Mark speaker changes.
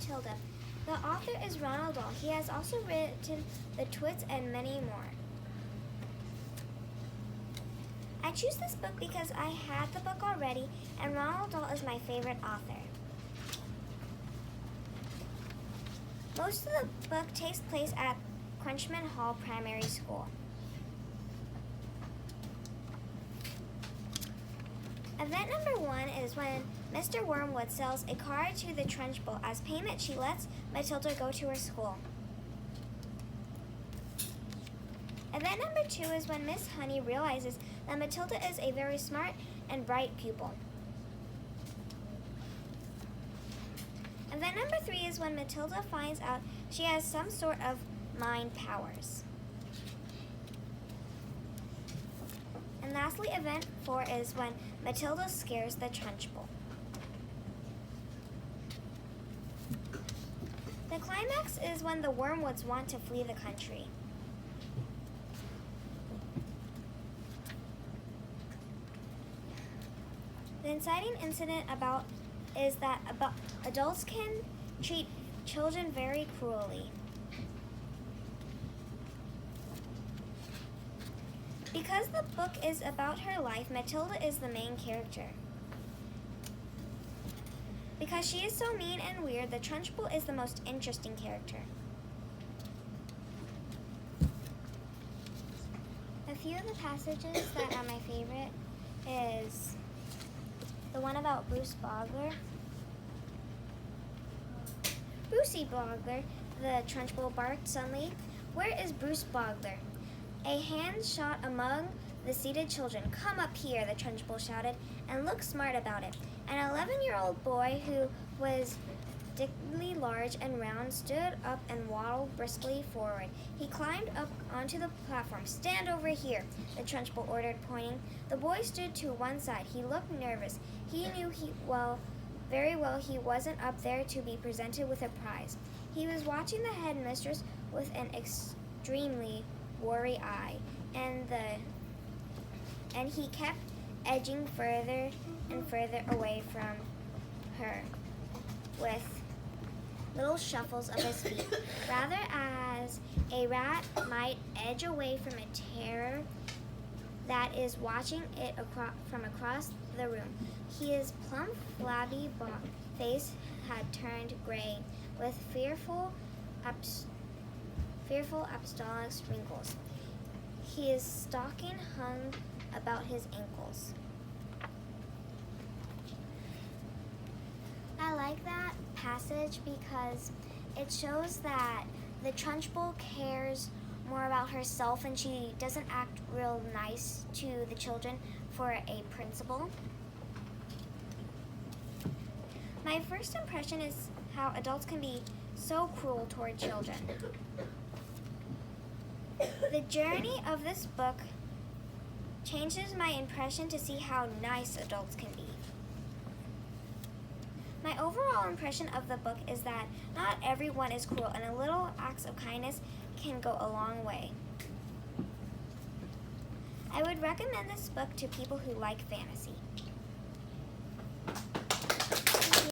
Speaker 1: Matilda. The author is Ronald Dahl. He has also written The Twits and many more. I choose this book because I had the book already, and Ronald Dahl is my favorite author. Most of the book takes place at Crunchman Hall Primary School. Event number 1 is when Mr. Wormwood sells a car to the Trunchbull. As payment, she lets Matilda go to her school. Event number 2 is when Miss Honey realizes that Matilda is a very smart and bright pupil. Event number 3 is when Matilda finds out she has some sort of mind powers. And lastly, event 4 is when Matilda scares the Trunchbull. The climax is when the Wormwoods want to flee the country. The inciting incident is that adults can treat children very cruelly. Because the book is about her life, Matilda is the main character. Because she is so mean and weird, the Trunchbull is the most interesting character. A few of the passages that are my favorite is the one about Bruce Bogler. Brucey Bogler, the Trunchbull barked suddenly. "Where is Bruce Bogler?" A hand shot among the seated children. "Come up here," the Trunchbull shouted, "and look smart about it." An 11-year-old boy who was distinctly large and round stood up and waddled briskly forward. He climbed up onto the platform. "Stand over here," the Trunchbull ordered, pointing. The boy stood to one side. He looked nervous. He knew very well he wasn't up there to be presented with a prize. He was watching the headmistress with an extremely worried eye, and he kept edging further and further away from her with little shuffles of his feet, rather as a rat might edge away from a terror that is watching it from across the room. His plump, flabby face had turned gray with fearful apostolic wrinkles. His stocking hung about his ankles. I like that passage because it shows that the Trunchbull cares more about herself and she doesn't act real nice to the children for a principal. My first impression is how adults can be so cruel toward children. The journey of this book changes my impression to see how nice adults can be. My overall impression of the book is that not everyone is cruel, and a little acts of kindness can go a long way. I would recommend this book to people who like fantasy.